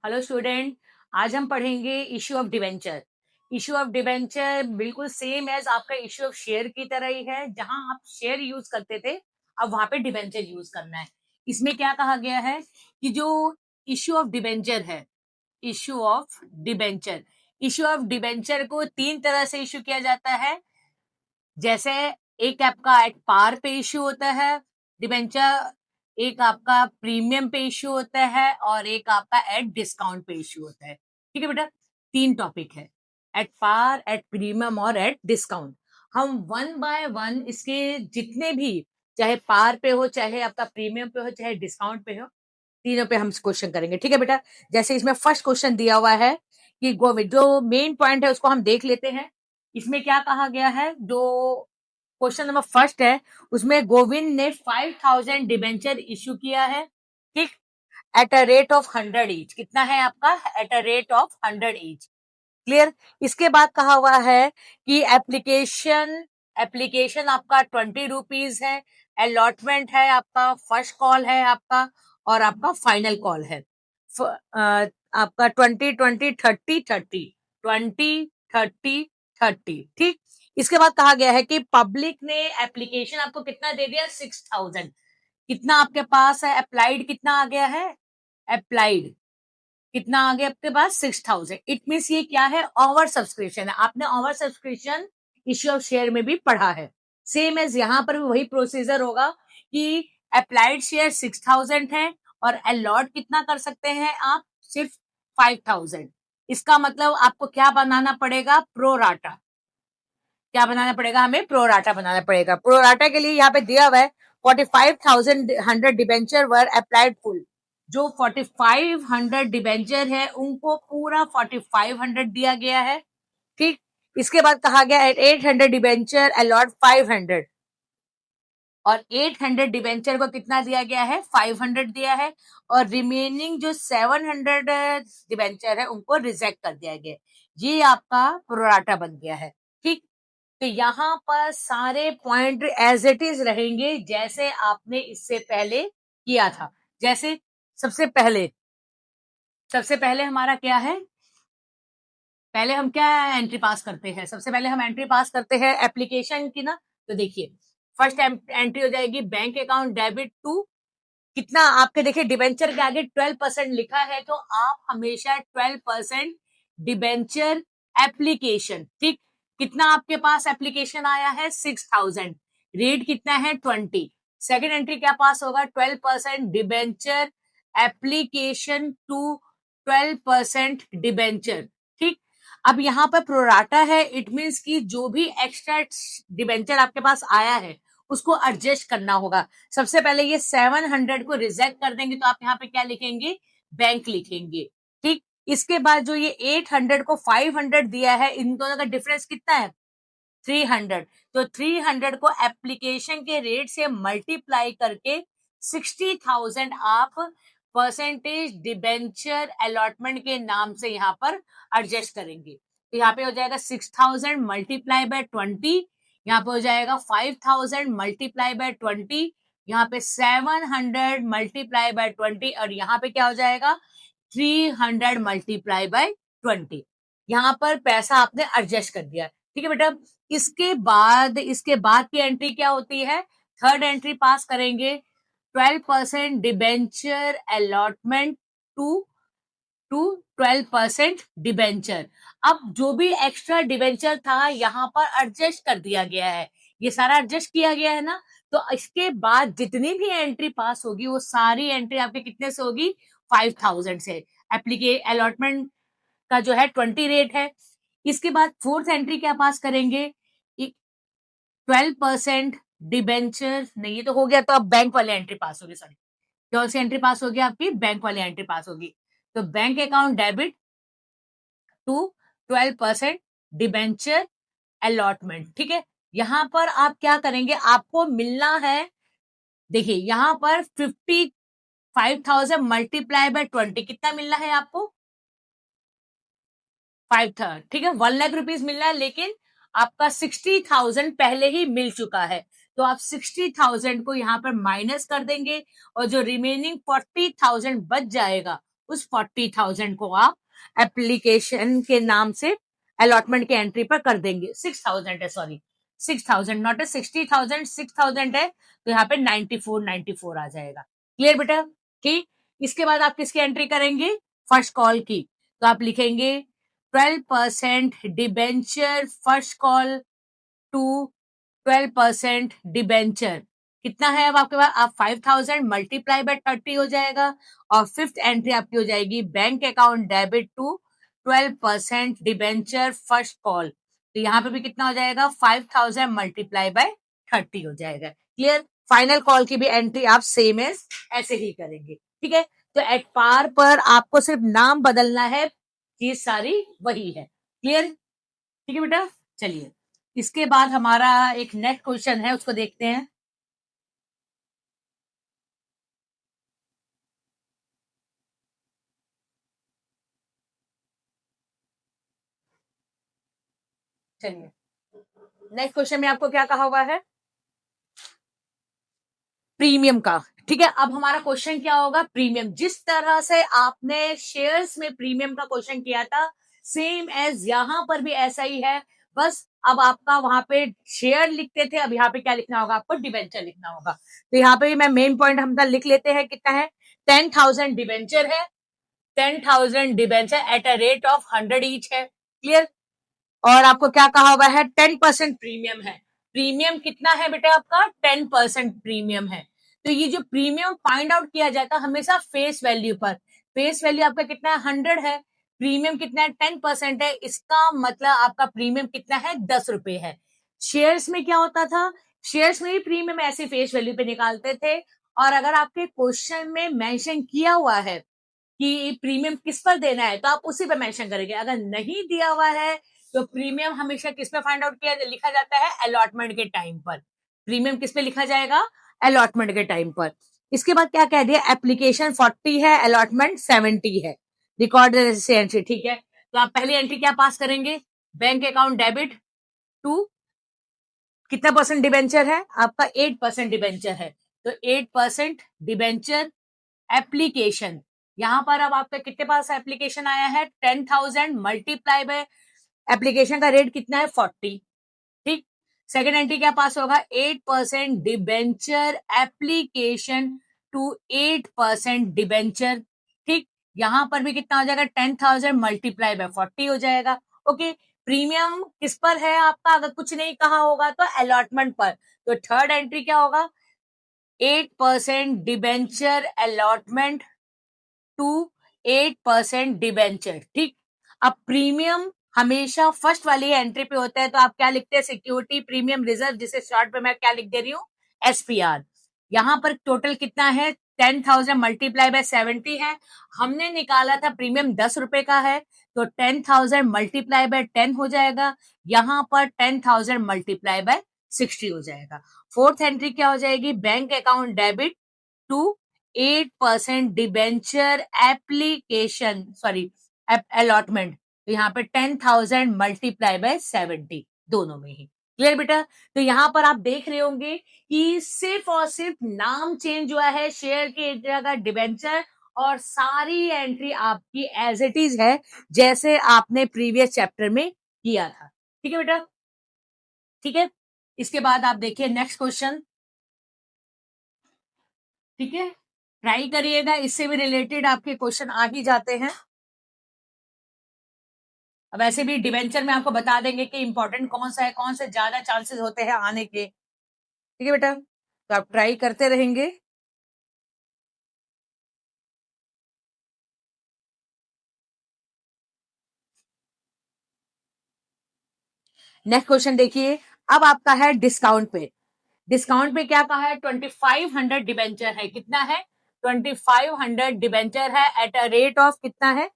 Hello student, आज हम पढ़ेंगे issue of debenture. Issue of debenture बिल्कुल सेम एज आपका इश्यू ऑफ शेयर की तरह ही है। जहां आप शेयर यूज करते थे, अब वहां पे डिवेंचर यूज करना है। इसमें क्या कहा गया है कि जो इश्यू ऑफ डिवेंचर है, issue of debenture issue of debenture को तीन तरह से इश्यू किया जाता है। जैसे एक आपका एट पार पे इश्यू होता है डिबेंचर, एक आपका प्रीमियम पे इश्यू होता है और एक आपका एट डिस्काउंट पे इश्यू होता है। ठीक है बेटा, तीन टॉपिक है, एट पार, एट प्रीमियम और एट डिस्काउंट। हम वन बाय वन इसके जितने भी, चाहे पार पे हो, चाहे आपका प्रीमियम पे हो, चाहे डिस्काउंट पे हो, तीनों पे हम क्वेश्चन करेंगे। ठीक है बेटा, जैसे इसमें फर्स्ट क्वेश्चन दिया हुआ है कि गोविंद, जो मेन पॉइंट है उसको हम देख लेते हैं। इसमें क्या कहा गया है, जो क्वेश्चन नंबर फर्स्ट है उसमें गोविंद ने 5000 डिबेंचर इश्यू किया है, ठीक, at a rate of 100 each. कितना है आपका? At a rate of 100 each. Clear. इसके बाद कहा हुआ है कि एप्लीकेशन एप्लीकेशन आपका 20 रुपीज है, अलॉटमेंट है आपका, फर्स्ट कॉल है आपका और आपका फाइनल कॉल है। आपका 20 20 30 30 ठीक। इसके बाद कहा गया है कि पब्लिक ने एप्लीकेशन आपको कितना दे दिया? 6000। कितना आपके पास है अप्लाइड? कितना आ गया है अप्लाइड? कितना आ गया आपके पास? 6000। इट मीन्स ये क्या है? ओवर सब्सक्रिप्शन है। आपने over subscription issue of share में भी पढ़ा है। सेम एज यहां पर भी वही प्रोसीजर होगा कि अप्लाइड शेयर 6000 है और अलॉट कितना कर सकते हैं आप? सिर्फ 5000। इसका मतलब आपको क्या बनाना पड़ेगा? प्रोराटा। क्या बनाना पड़ेगा? हमें प्रोराटा बनाना पड़ेगा। प्रोराटा के लिए यहाँ पे दिया हुआ है 45,100 डिबेंचर वर अप्लाइड फुल। जो 4500 डिबेंचर है उनको पूरा 4500 दिया गया है, ठीक। इसके बाद कहा गया 800 डिबेंचर अलॉट 500 और 800 डिबेंचर को कितना दिया गया है? 500 दिया है और रिमेनिंग जो 700 डिबेंचर है उनको रिजेक्ट कर दिया गया। ये आपका प्रोराटा बन गया है, ठीक। तो यहाँ पर सारे पॉइंट एज इट इज रहेंगे जैसे आपने इससे पहले किया था। जैसे सबसे पहले हमारा क्या है? पहले हम क्या एंट्री पास करते हैं? सबसे पहले हम एंट्री पास करते हैं एप्लीकेशन की ना। तो देखिए, फर्स्ट एंट्री हो जाएगी बैंक अकाउंट डेबिट टू, कितना आपके देखिए डिबेंचर के आगे 12% लिखा है तो आप हमेशा 12% डिबेंचर एप्लीकेशन, ठीक। कितना आपके पास एप्लीकेशन आया है? 6000। रेट कितना है? 20। सेकेंड एंट्री क्या पास होगा? 12% डिबेंचर एप्लीकेशन टू 12% डिबेंचर, ठीक। अब यहाँ पर प्रोराटा है, इट मीन्स कि जो भी एक्स्ट्रा डिबेंचर आपके पास आया है उसको एडजस्ट करना होगा। सबसे पहले ये 700 को रिजेक्ट कर देंगे तो आप यहाँ पे क्या लिखेंगे? बैंक लिखेंगे, ठीक। इसके बाद जो ये 800 को 500 दिया है, इन दोनों का डिफरेंस कितना है? 300। तो 300 को एप्लीकेशन के रेट से मल्टीप्लाई करके 60,000 आप परसेंटेज डिबेंचर अलॉटमेंट के नाम से यहाँ पर एडजस्ट करेंगे। तो यहाँ पे हो जाएगा 6000 मल्टीप्लाई बाय 20, यहाँ पे हो जाएगा 5000 मल्टीप्लाई बाय 20, यहाँ पे 700 मल्टीप्लाई बाय 20 और यहाँ पे क्या हो जाएगा? 300 मल्टीप्लाई बाय 20। यहाँ पर पैसा आपने एडजस्ट कर दिया, ठीक है बेटा। इसके बाद की एंट्री क्या होती है? थर्ड एंट्री पास करेंगे 12% डिबेंचर अलॉटमेंट टू 12% डिबेंचर। अब जो भी एक्स्ट्रा डिबेंचर था यहाँ पर एडजस्ट कर दिया गया है, ये सारा एडजस्ट किया गया है ना। तो इसके बाद जितनी भी एंट्री पास होगी वो सारी एंट्री आपके कितने से होगी? 5000 से। अलॉटमेंट का जो है 20 रेट है। इसके बाद फोर्थ एंट्री क्या पास करेंगे? 12% डिबेंचर, नहीं ये तो हो गया, तो अब बैंक वाली एंट्री पास होगी। सॉरी, कौन सी एंट्री पास होगी? आपकी बैंक वाली एंट्री पास होगी। तो bank account debit to 12% debenture allotment, ठीक है। यहां पर आप क्या करेंगे? आपको मिलना है, देखिए यहां पर 55,000 मल्टीप्लाई बाय 20 कितना मिलना है आपको? 5 ठीक है, 1 लाख रुपीज मिल रहा है, लेकिन आपका 60,000 पहले ही मिल चुका है। तो आप 60,000 को यहाँ पर माइनस कर देंगे और जो रिमेनिंग 40,000 बच जाएगा उस 40,000 को आप एप्लीकेशन के नाम से अलॉटमेंट के एंट्री पर कर देंगे। 6,000 है, सॉरी 6,000 नॉट ए 60,000, 6,000 है, तो यहाँ पे 94 आ जाएगा। क्लियर बेटा? ठीक। इसके बाद आप किसकी एंट्री करेंगे? फर्स्ट कॉल की। तो आप लिखेंगे 12% debenture first call to 12% debenture. कितना है अब आपके पास? आप 5,000 मल्टीप्लाई बाय 30 हो जाएगा, और फिफ्थ एंट्री आपकी हो जाएगी bank account debit to 12% debenture first call. तो यहाँ पे भी कितना हो जाएगा? 5,000 मल्टीप्लाई बाय 30 हो जाएगा। क्लियर? फाइनल कॉल की भी एंट्री आप सेम एज ऐसे ही करेंगे। ठीक है? तो एट पार पर आपको सिर्फ नाम बदलना है, चीज सारी वही है। क्लियर? ठीक है बेटा? चलिए, इसके बाद हमारा एक नेक्स्ट क्वेश्चन है, उसको देखते हैं। चलिए, नेक्स्ट क्वेश्चन में आपको क्या कहा हुआ है? प्रीमियम का। ठीक है, अब हमारा क्वेश्चन क्या होगा? प्रीमियम। जिस तरह से आपने शेयर्स में प्रीमियम का क्वेश्चन किया था, सेम एज यहां पर भी ऐसा ही है, बस अब आपका वहां पे शेयर लिखते थे, अब यहाँ पे क्या लिखना होगा? आपको डिबेंचर लिखना होगा। तो यहाँ पे भी मैं मेन पॉइंट हम लिख लेते हैं। कितना है? 10,000 डिबेंचर है, 10,000 debenture at a rate of 100 each है। क्लियर? और आपको क्या कहा हुआ है? 10% प्रीमियम है। प्रीमियम कितना है बेटा आपका? 10% प्रीमियम है। तो ये जो प्रीमियम फाइंड आउट किया जाता है हमेशा फेस वैल्यू पर। फेस वैल्यू आपका कितना है? 100 है। प्रीमियम कितना है? 10% है। इसका मतलब आपका प्रीमियम कितना है? 10 रुपए है। शेयर्स में क्या होता था? शेयर्स में भी प्रीमियम ऐसे फेस वैल्यू पे निकालते थे, और अगर आपके क्वेश्चन में मेंशन किया हुआ है कि प्रीमियम किस पर देना है, तो आप उसी पे मेंशन करेंगे। अगर नहीं दिया हुआ है तो प्रीमियम हमेशा किस पे फाइंड आउट किया लिखा जाता है? अलॉटमेंट के टाइम पर। प्रीमियम किस पे लिखा जाएगा? अलॉटमेंट के टाइम पर। इसके बाद क्या कह दिया? एप्लीकेशन 40 है, अलॉटमेंट 70 है। Record entry. ठीक है, तो आप पहली एंट्री क्या पास करेंगे? बैंक अकाउंट डेबिट टू कितना परसेंट डिबेंचर है आपका? 8% डिबेंचर है, तो 8% डिबेंचर एप्लीकेशन। यहां पर अब आपका कितने पास एप्लीकेशन आया है? 10,000 मल्टीप्लाई बाय एप्लीकेशन का रेट कितना है? 40। ठीक। सेकेंड एंट्री क्या पास होगा? 8% डिबेंचर एप्लीकेशन टू 8% डिबेंचर। ठीक। यहां पर भी कितना हो जाएगा? 10,000 मल्टीप्लाई बाय 40 हो जाएगा। ओके। प्रीमियम किस पर है आपका? अगर कुछ नहीं कहा होगा तो अलॉटमेंट पर। तो थर्ड एंट्री क्या होगा? 8% डिबेंचर अलॉटमेंट टू 8% डिबेंचर। ठीक। अब प्रीमियम हमेशा फर्स्ट वाली एंट्री पे होता है, तो आप क्या लिखते हैं? सिक्योरिटी प्रीमियम रिजर्व, जिसे शॉर्ट में मैं क्या लिख दे रही हूँ? एसपीआर। यहां पर टोटल कितना है? 10,000 मल्टीप्लाई बाय 70 है। हमने निकाला था प्रीमियम 10 रुपए का है, तो 10,000 मल्टीप्लाई बाय 10 हो जाएगा। यहां पर 10,000 मल्टीप्लाई बाय 60 हो जाएगा। फोर्थ एंट्री क्या हो जाएगी? Bank account debit to 8% debenture application, sorry allotment. तो यहाँ पे 10,000 मल्टीप्लाई बाय 70, दोनों में ही। क्लियर बेटा? तो यहाँ पर आप देख रहे होंगे कि सिर्फ और सिर्फ नाम चेंज हुआ है, शेयर की जगह डिबेंचर, और सारी एंट्री आपकी एज इट इज है, जैसे आपने प्रीवियस चैप्टर में किया था। ठीक है बेटा? ठीक है। इसके बाद आप देखिए नेक्स्ट क्वेश्चन। ठीक है, ट्राई करिएगा, इससे भी रिलेटेड आपके क्वेश्चन आ ही जाते हैं। अब ऐसे भी डिवेंचर में आपको बता देंगे कि इंपॉर्टेंट कौन सा है, कौन से ज्यादा चांसेस होते हैं आने के। ठीक है बेटा? तो आप ट्राई करते रहेंगे। नेक्स्ट क्वेश्चन देखिए। अब आपका है डिस्काउंट पे। डिस्काउंट पे क्या कहा है? 2,500 डिबेंचर है। कितना है? 2,500 डिबेंचर है एट अ रेट ऑफ कितना है?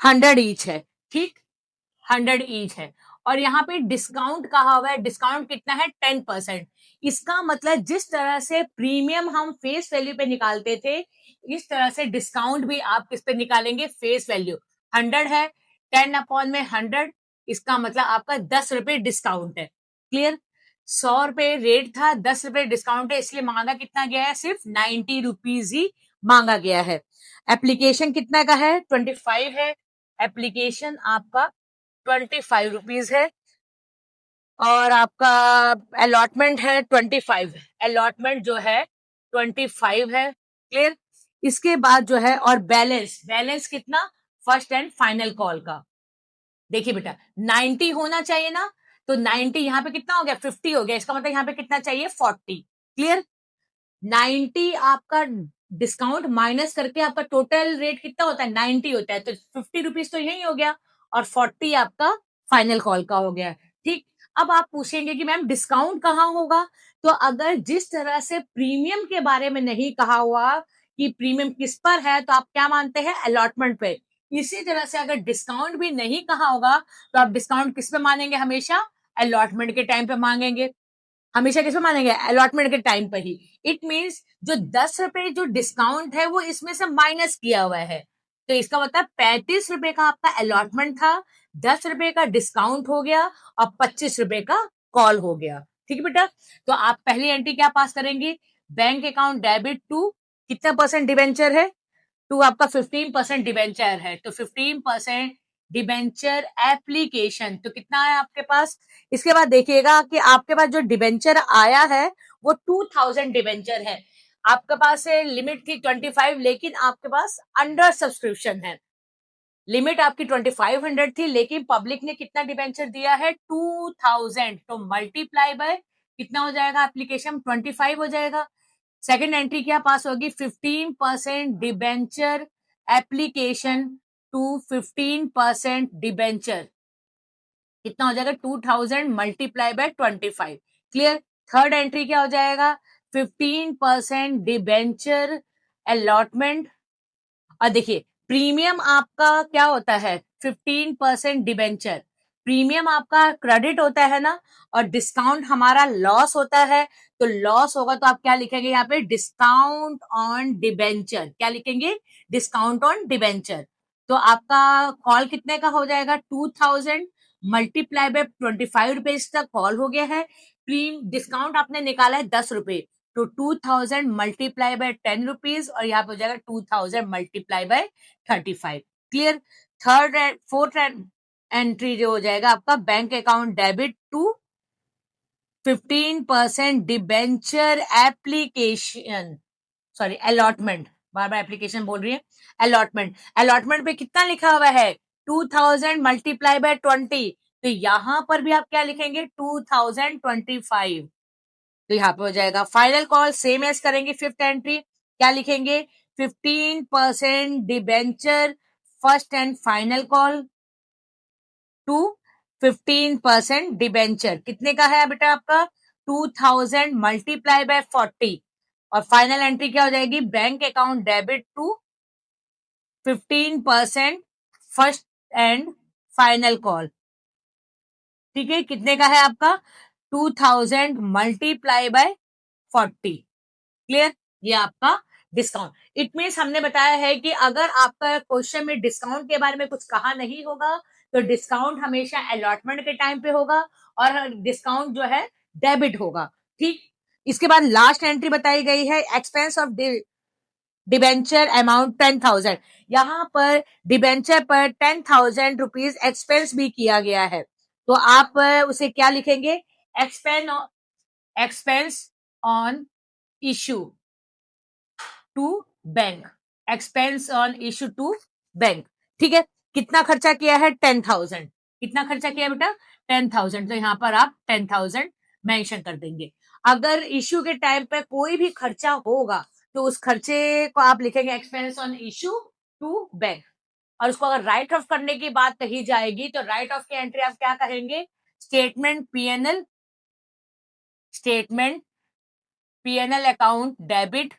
100 ईच है। ठीक, 100 ईच है। और यहाँ पे डिस्काउंट कहा हुआ है। डिस्काउंट कितना है? 10%। इसका मतलब जिस तरह से प्रीमियम हम फेस वैल्यू पे निकालते थे, इस तरह से डिस्काउंट भी आप किस पे निकालेंगे? Face value. 100 है, 10 अपॉन में 100, इसका मतलब आपका 10 रुपए डिस्काउंट है। क्लियर? 100 रुपए रेट था, 10 रुपए डिस्काउंट है, इसलिए मांगा कितना गया है? सिर्फ 90 रुपीज ही मांगा गया है। एप्लीकेशन कितना का है? 25 है। एप्लीकेशन आपका 25 रुपीज है और आपका अलॉटमेंट है 25। अलॉटमेंट जो है 25 है। क्लियर? इसके बाद जो है और बैलेंस, बैलेंस कितना? फर्स्ट एंड फाइनल कॉल का। देखिए बेटा 90 होना चाहिए ना, तो 90 यहाँ पे कितना हो गया? 50 हो गया। इसका मतलब यहाँ पे कितना चाहिए? 40। क्लियर? 90 आपका डिस्काउंट माइनस करके आपका टोटल रेट कितना होता है? 90 होता है, तो 50 रुपीज तो यही हो गया और 40 आपका फाइनल कॉल का हो गया। ठीक। अब आप पूछेंगे कि मैम डिस्काउंट कहाँ होगा? तो अगर जिस तरह से प्रीमियम के बारे में नहीं कहा हुआ कि प्रीमियम किस पर है, तो आप क्या मानते हैं? अलॉटमेंट पे। इसी तरह से अगर डिस्काउंट भी नहीं कहा होगा तो आप डिस्काउंट किस पे मानेंगे? हमेशा अलॉटमेंट के टाइम पे मांगेंगे। हमेशा किस पे मानेंगे? अलॉटमेंट के टाइम पर ही। इट मींस जो 10 रुपए जो डिस्काउंट है वो इसमें से माइनस किया हुआ है, तो इसका मतलब 35 रुपए का आपका अलॉटमेंट था, 10 रुपए का डिस्काउंट हो गया और 25 रुपए का कॉल हो गया। ठीक है बेटा? तो आप पहली एंट्री क्या पास करेंगे? बैंक अकाउंट डेबिट टू कितना परसेंट डिबेंचर है? टू आपका 15% डिबेंचर है, तो 15% डिबेंचर एप्लीकेशन, तो कितना है आपके पास? इसके बाद देखिएगा कि आपके पास जो डिबेंचर आया है वो 2000 डिबेंचर है। आपके पास लिमिट थी 25, लेकिन आपके पास अंडर सब्सक्रिप्शन है। लिमिट आपकी 2500 थी, लेकिन पब्लिक ने कितना डिबेंचर दिया है? 2000, तो मल्टीप्लाई बाय कितना हो जाएगा? एप्लीकेशन 25 हो जाएगा। सेकेंड एंट्री क्या पास होगी? 15% डिबेंचर एप्लीकेशन टू 15% डिबेंचर, कितना हो जाएगा? 2000 multiply bye 25। Clear? Third entry क्या हो जाएगा? 15% डिबेंचर अलॉटमेंट। और देखिए प्रीमियम आपका क्या होता है? 15% डिबेंचर। प्रीमियम आपका क्रेडिट होता है ना, और डिस्काउंट हमारा लॉस होता है। तो लॉस होगा तो आप क्या लिखेंगे यहाँ पे? Discount on debenture. क्या लिखेंगे? Discount on debenture. तो आपका कॉल कितने का हो जाएगा? 2000 मल्टीप्लाई बाय 25 रुपीज तक कॉल हो गया है। डिस्काउंट आपने निकाला है 10 रुपए, तो 2000 मल्टीप्लाई बाय 10 रुपीज और यहाँ पे हो जाएगा 2000 multiply by 35। Clear? Third fourth entry जो हो जाएगा आपका bank account debit to 15% debenture application, sorry allotment, बार बार एप्लीकेशन बोल रही है। अलॉटमेंट, अलॉटमेंट पे कितना लिखा हुआ है? 2000 मल्टीप्लाई बाय 20, तो यहां पर भी आप क्या लिखेंगे? 2025। तो यहाँ पे हो जाएगा फाइनल कॉल। सेम एज करेंगे फिफ्थ एंट्री, क्या लिखेंगे? 15% debenture first and final call to 15% debenture, कितने का है बेटा आपका? 2000 मल्टीप्लाई बाय 40 और फाइनल एंट्री क्या हो जाएगी? Bank account debit to 15% first and final call. ठीक है, कितने का है आपका? 2000 मल्टीप्लाई बाय 40। क्लियर? ये आपका डिस्काउंट। इट मीन्स हमने बताया है कि अगर आपका क्वेश्चन में डिस्काउंट के बारे में कुछ कहा नहीं होगा तो डिस्काउंट हमेशा अलॉटमेंट के टाइम पे होगा और डिस्काउंट जो है डेबिट होगा। ठीक। इसके बाद लास्ट एंट्री बताई गई है एक्सपेंस ऑफ डिबेंचर अमाउंट 10,000। यहां पर डिबेंचर पर 10,000 रुपीज एक्सपेंस भी किया गया है, तो आप उसे क्या लिखेंगे? Expense on issue to bank, expense on issue to bank. ठीक है, कितना खर्चा किया है? 10,000। कितना खर्चा किया बेटा? 10,000, तो यहाँ पर आप 10,000 मेंशन कर देंगे। अगर इशू के टाइम पे कोई भी खर्चा होगा तो उस खर्चे को आप लिखेंगे expense on issue to bank. और उसको अगर राइट ऑफ करने की बात कही जाएगी तो राइट ऑफ की एंट्री आप क्या कहेंगे? Statement PNL, statement PNL account debit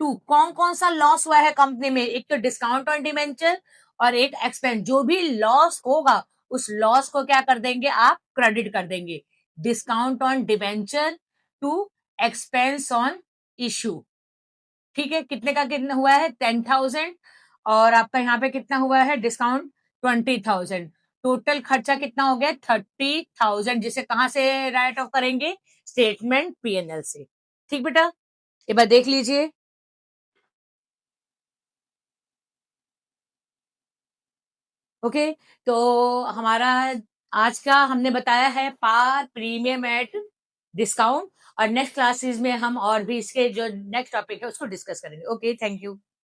to. कौन कौन सा लॉस हुआ है कंपनी में? एक तो डिस्काउंट ऑन डिबेंचर और एक एक्सपेंस। जो भी लॉस होगा उस लॉस को क्या कर देंगे आप? क्रेडिट कर देंगे। Discount on debenture to expense on issue. ठीक है, कितने का कितना हुआ है? 10,000 और आपका यहाँ पे कितना हुआ है? डिस्काउंट 20,000। टोटल खर्चा कितना हो गया? 30,000, जिसे कहां से राइट ऑफ करेंगे? स्टेटमेंट पीएनएल से। ठीक बेटा, एक बार देख लीजिए। ओके, तो हमारा आज का हमने बताया है पार प्रीमियम एट डिस्काउंट, और नेक्स्ट क्लासेस में हम और भी इसके जो नेक्स्ट टॉपिक है उसको डिस्कस करेंगे। Okay, thank you.